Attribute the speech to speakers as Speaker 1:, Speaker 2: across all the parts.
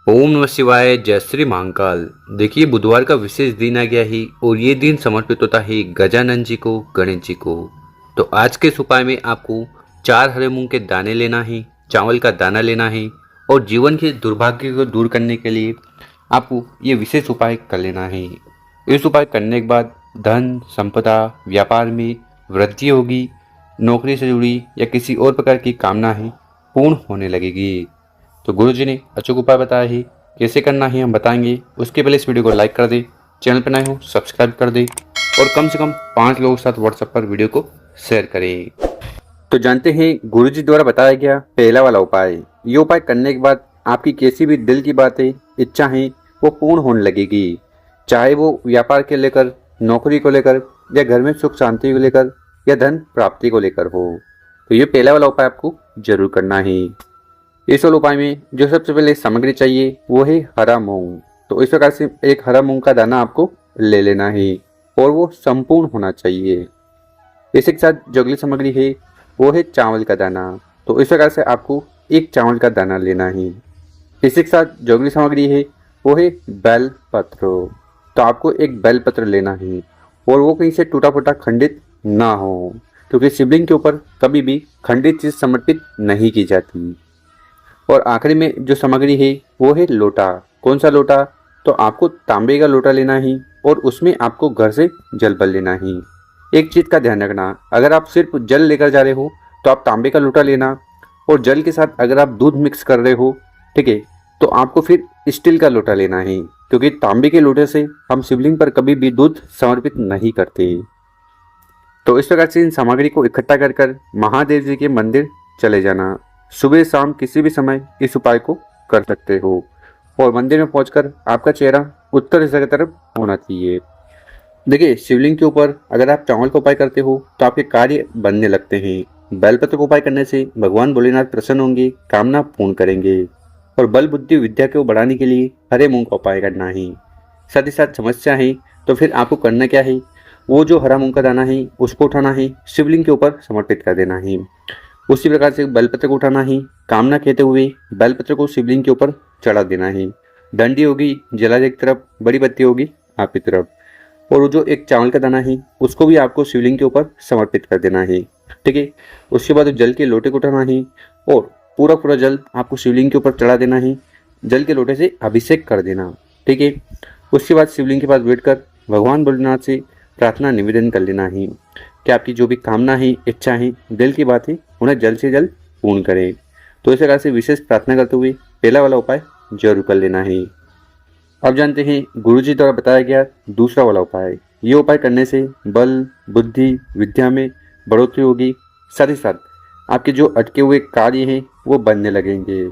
Speaker 1: ओम नमः शिवाय। जय श्री महाकाल। देखिए, बुधवार का विशेष दिन आ गया है और ये दिन समर्पित होता है गजानन जी को, गणेश जी को। तो आज के इस उपाय में आपको 4 हरे मूंग के दाने लेना है, चावल का दाना लेना है और जीवन के दुर्भाग्य को दूर करने के लिए आपको ये विशेष उपाय कर लेना है। इस उपाय करने के बाद धन संपदा, व्यापार में वृद्धि होगी, नौकरी से जुड़ी या किसी और प्रकार की कामना है पूर्ण होने लगेगी। तो गुरुजी ने अचूक उपाय बताया है, कैसे करना है हम बताएंगे। उसके पहले इस वीडियो को लाइक कर दे, चैनल पर नए हो सब्सक्राइब कर दे और कम से कम 5 लोगों के साथ व्हाट्सएप पर वीडियो को शेयर करें। तो जानते हैं गुरुजी द्वारा बताया गया पहला वाला उपाय। ये उपाय करने के बाद आपकी कैसी भी दिल की बातें, इच्छा है वो पूर्ण होने लगेगी, चाहे वो व्यापार के लेकर, नौकरी को लेकर या घर में सुख शांति को लेकर या धन प्राप्ति को लेकर हो। तो ये पहला वाला उपाय आपको जरूर करना है। इस वाले उपाय में जो सबसे पहले सामग्री चाहिए वो है हरा मूंग। तो इस प्रकार से एक हरा मूंग का दाना आपको ले लेना है और वो संपूर्ण होना चाहिए। इसी के साथ जो अगली सामग्री है वो है चावल का दाना। तो इस प्रकार से आपको एक चावल का दाना लेना है। इसी के साथ जो अगली सामग्री है वो है बेल पत्र। तो आपको एक बेल पत्र लेना है और वो कहीं से टूटा फूटा खंडित ना हो, क्योंकि शिवलिंग के ऊपर कभी भी खंडित चीज समर्पित नहीं की जाती। और आखिरी में जो सामग्री है वो है लोटा। कौन सा लोटा? तो आपको तांबे का लोटा लेना है और उसमें आपको घर से जल भर लेना है। एक चीज का ध्यान रखना, अगर आप सिर्फ जल लेकर जा रहे हो तो आप तांबे का लोटा लेना, और जल के साथ अगर आप दूध मिक्स कर रहे हो, ठीक है, तो आपको फिर स्टील का लोटा लेना है, क्योंकि तांबे के लोटे से हम शिवलिंग पर कभी भी दूध समर्पित नहीं करते। तो इस प्रकार से इन सामग्री को इकट्ठा कर महादेव जी के मंदिर चले जाना। सुबह शाम किसी भी समय इस उपाय को कर सकते हो और मंदिर में पहुंचकर आपका चेहरा उत्तर दिशा की तरफ होना चाहिए। देखिए, शिवलिंग के ऊपर अगर आप चावल का उपाय करते हो तो आपके कार्य बनने लगते हैं। बेलपत्र का उपाय करने से भगवान भोलेनाथ प्रसन्न होंगे, कामना पूर्ण करेंगे। और बल बुद्धि विद्या को बढ़ाने के लिए हरे मूंग का उपाय करना है। साथ ही साथ समस्या है तो फिर आपको करना क्या है, वो जो हरा मूंग का दाना है उसको उठाना है, शिवलिंग के ऊपर समर्पित कर देना है। उसी प्रकार से बेलपत्र को उठाना है, कामना कहते हुए बेलपत्र को शिवलिंग के ऊपर चढ़ा देना है। डंडी होगी जलालय की तरफ, बड़ी बत्ती होगी आपकी तरफ, और वो जो एक चावल का दाना है उसको भी आपको शिवलिंग के ऊपर समर्पित कर देना है। ठीक है, उसके बाद जल के लोटे को उठाना है और पूरा पूरा जल आपको शिवलिंग के ऊपर चढ़ा देना है। जल के लोटे से अभिषेक कर देना। ठीक है, उसके बाद शिवलिंग के पास बैठकर भगवान भोलेनाथ से प्रार्थना निवेदन कर लेना है कि आपकी जो भी कामना है, इच्छा है, दिल की बात है, उन्हें जल्द से जल्द पूर्ण करें। तो इस प्रकार से विशेष प्रार्थना करते हुए पहला वाला उपाय जरूर कर लेना है। अब जानते हैं गुरुजी द्वारा बताया गया दूसरा वाला उपाय। ये उपाय करने से बल, बुद्धि, विद्या में बढ़ोतरी होगी। साथ ही साथ आपके जो अटके हुए कार्य हैं वो बनने लगेंगे।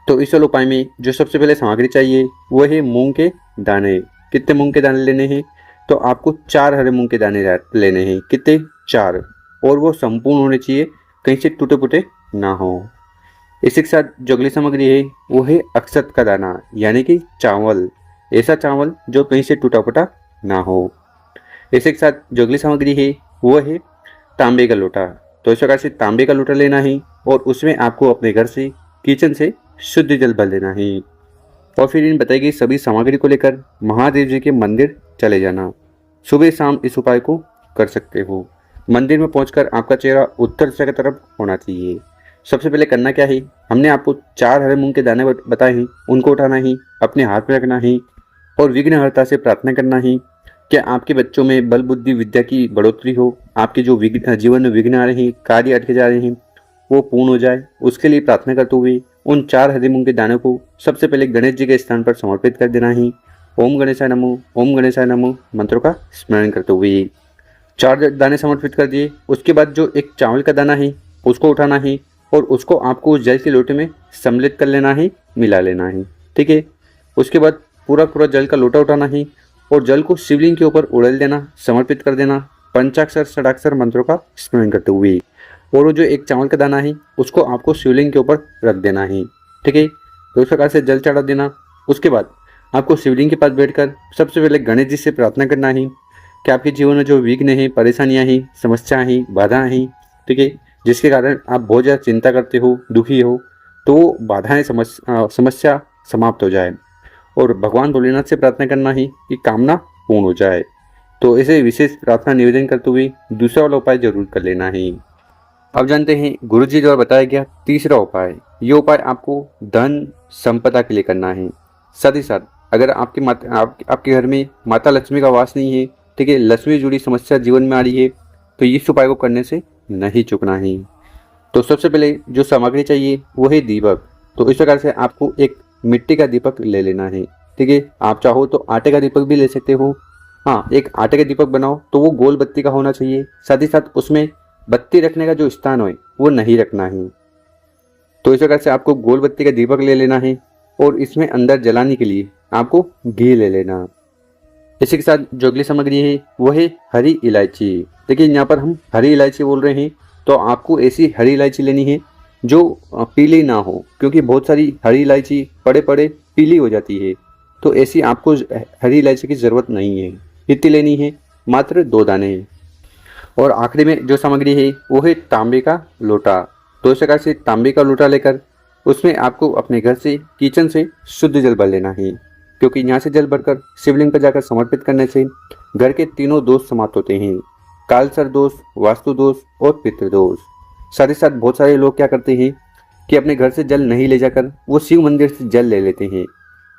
Speaker 1: तो इस वाले उपाय में जो सबसे पहले सामग्री चाहिए वो है मूंग के दाने। कितने मूंग के दाने लेने हैं? तो आपको 4 हरे मूंग के दाने लेने हैं। कितने? 4। और वो संपूर्ण होने चाहिए, कहीं से टूटे फूटे ना हो। इसी के साथ जो अगली सामग्री है वो है अक्षत का दाना, यानी कि चावल। ऐसा चावल जो कहीं से टूटा फूटा ना हो। इसी के साथ जो अगली सामग्री है वो है तांबे का लोटा। तो इस प्रकार से तांबे का लोटा लेना है और उसमें आपको अपने घर से, किचन से शुद्ध जल भर लेना है। और फिर इन बताई गई सभी सामग्री को लेकर महादेव जी के मंदिर चले जाना। सुबह शाम इस उपाय को कर सकते हो। मंदिर में पहुंचकर आपका चेहरा उत्तर दिशा की तरफ होना चाहिए। सबसे पहले करना क्या है, हमने आपको 4 हरे मूंग के दाने बताए हैं, उनको उठाना है, अपने हाथ में रखना है और विघ्नहर्ता से प्रार्थना करना है कि आपके बच्चों में बल बुद्धि विद्या की बढ़ोतरी हो, आपके जो जीवन में विघ्न आ रहे हैं, कार्य अटके जा रहे हैं, वो पूर्ण हो जाए। उसके लिए प्रार्थना करते हुए उन 4 हरे मूंग के दानों को सबसे पहले गणेश जी के स्थान पर समर्पित कर देना है। ओम गणेशाय नमो, ओम गणेशाय नमो मंत्रों का स्मरण करते हुए 4 दाने समर्पित कर दिए। उसके बाद जो एक चावल का दाना है उसको उठाना है और उसको आपको उस जल के लोटे में सम्मिलित कर लेना है, मिला लेना है। ठीक है, उसके बाद पूरा पूरा जल का लोटा उठाना है और जल को शिवलिंग के ऊपर उड़ेल देना, समर्पित कर देना, पंचाक्षर षडाक्षर मंत्रों का स्मरण करते हुए। और वो जो एक चावल का दाना है उसको आपको शिवलिंग के ऊपर रख देना है। ठीक है, तो इस प्रकार से जल चढ़ा देना। उसके बाद आपको शिवलिंग के पास बैठकर सबसे पहले गणेश जी से प्रार्थना करना है कि आपके जीवन में जो विघ्न है, परेशानियां हैं, समस्याएं हैं, बाधाएं हैं, ठीक है, जिसके कारण आप बहुत ज़्यादा चिंता करते हो, दुखी हो, तो बाधाएं समस्या समाप्त हो जाए। और भगवान भोलेनाथ से प्रार्थना करना ही कि कामना पूर्ण हो जाए। तो इसे विशेष प्रार्थना निवेदन करते हुए दूसरा वाला उपाय जरूर कर लेना है। अब जानते हैं गुरुजी द्वारा बताया गया तीसरा उपाय। ये उपाय आपको धन संपदा के लिए करना है। साथ ही साथ अगर आपके घर में माता लक्ष्मी का वास नहीं है, ठीक है, लक्ष्मी जुड़ी समस्या जीवन में आ रही है, तो इस उपाय को करने से नहीं चूकना है। तो सबसे पहले जो सामग्री चाहिए वो है दीपक। तो इस प्रकार से आपको एक मिट्टी का दीपक ले लेना है, ठीक है। आप चाहो तो आटे का दीपक भी ले सकते हो। हाँ, एक आटे का दीपक बनाओ तो वो गोल बत्ती का होना चाहिए। साथ ही साथ उसमें बत्ती रखने का जो स्थान हो वो नहीं रखना है। तो इस प्रकार से आपको गोल बत्ती का दीपक ले लेना है और इसमें अंदर जलाने के लिए आपको घी ले लेना। इसी के साथ जो अगली सामग्री है वो है हरी इलायची। देखिए यहाँ पर हम हरी इलायची बोल रहे हैं, तो आपको ऐसी हरी इलायची लेनी है जो पीली ना हो, क्योंकि बहुत सारी हरी इलायची पड़े पड़े पीली हो जाती है। तो ऐसी आपको हरी इलायची की ज़रूरत नहीं है। कितनी लेनी है? मात्र 2 दाने। और आखिरी में जो सामग्री है वो है तांबे का लोटा। तो इस प्रकार से तांबे का लोटा लेकर उसमें आपको अपने घर से, किचन से शुद्ध जल भर लेना है, क्योंकि यहाँ से जल भरकर शिवलिंग पर जाकर समर्पित करने से घर के तीनों दोष समाप्त होते हैं। कालसर्प दोष, वास्तु दोष और पितृदोष। साथ ही साथ बहुत सारे लोग क्या करते हैं कि अपने घर से जल नहीं ले जाकर वो शिव मंदिर से जल ले लेते हैं।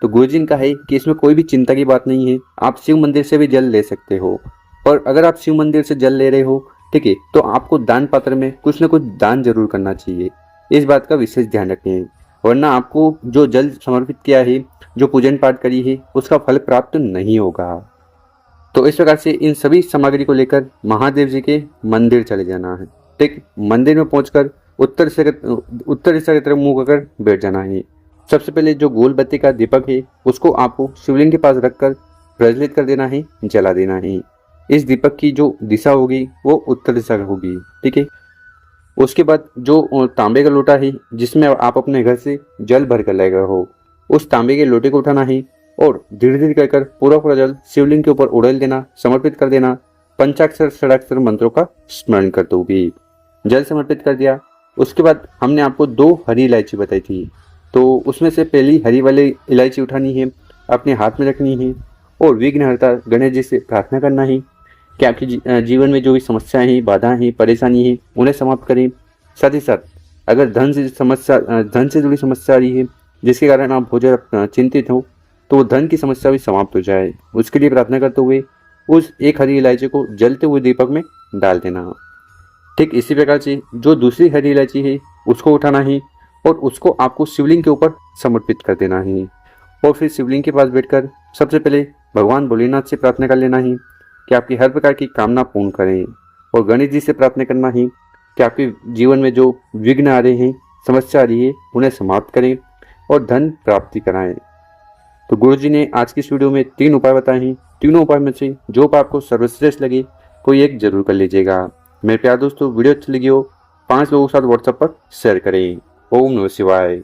Speaker 1: तो गुरुजी का है कि इसमें कोई भी चिंता की बात नहीं है, आप शिव मंदिर से भी जल ले सकते हो। और अगर आप शिव मंदिर से जल ले रहे हो, ठीक है, तो आपको दान पात्र में कुछ न कुछ दान जरूर करना चाहिए। इस बात का विशेष ध्यान रखें, वरना आपको जो जल समर्पित किया है, जो पूजन पाठ करी है, उसका फल प्राप्त नहीं होगा। तो इस प्रकार से इन सभी सामग्री को लेकर महादेव जी के मंदिर चले जाना है। ठीक, मंदिर में पहुंचकर उत्तर दिशा की तरफ मुंह कर बैठ जाना है। सबसे पहले जो गोल बत्ती का दीपक है उसको आपको शिवलिंग के पास रखकर प्रज्वलित कर देना है, जला देना है। इस दीपक की जो दिशा होगी वो उत्तर दिशा होगी, ठीक है। उसके बाद जो तांबे का लोटा है जिसमें आप अपने घर से जल भर कर लाए गए हो, उस तांबे के लोटे को उठाना है और धीरे धीरे कहकर पूरा जल शिवलिंग के ऊपर उड़ेल देना, समर्पित कर देना। पंचाक्षर षडाक्षर मंत्रों का स्मरण करते हुए जल समर्पित कर दिया। उसके बाद हमने आपको 2 हरी इलायची बताई थी, तो उसमें से पहली हरी वाली इलायची उठानी है, अपने हाथ में रखनी है और विघ्नहर्ता गणेश जी से प्रार्थना करना है कि आपकी जीवन में जो भी समस्याएं हैं, बाधाएं हैं, परेशानी है, उन्हें समाप्त करें। साथ ही साथ अगर धन से जुड़ी समस्या आ रही है जिसके कारण आप बहुत ज़्यादा चिंतित हो, तो वो धन की समस्या भी समाप्त हो जाए, उसके लिए प्रार्थना करते हुए उस एक हरी इलायची को जलते हुए दीपक में डाल देना। ठीक इसी प्रकार से जो दूसरी हरी इलायची है उसको उठाना है और उसको आपको शिवलिंग के ऊपर समर्पित कर देना है। और फिर शिवलिंग के पास बैठकर सबसे पहले भगवान भोलेनाथ से प्रार्थना कर लेना है कि आपकी हर प्रकार की कामना पूर्ण करें। और गणेश जी से प्रार्थना करना है कि आपके जीवन में जो विघ्न आ रहे हैं, समस्या आ रही है, उन्हें समाप्त करें और धन प्राप्ति कराएं। तो गुरुजी ने आज की इस वीडियो में 3 उपाय बताए हैं। तीनों उपाय में से जो उपाय आपको सर्वश्रेष्ठ लगे कोई एक जरूर कर लीजिएगा। मेरे प्यारे दोस्तों, वीडियो अच्छी लगी हो 5 लोगों के साथ व्हाट्सएप पर शेयर करें। ओम नमः शिवाय।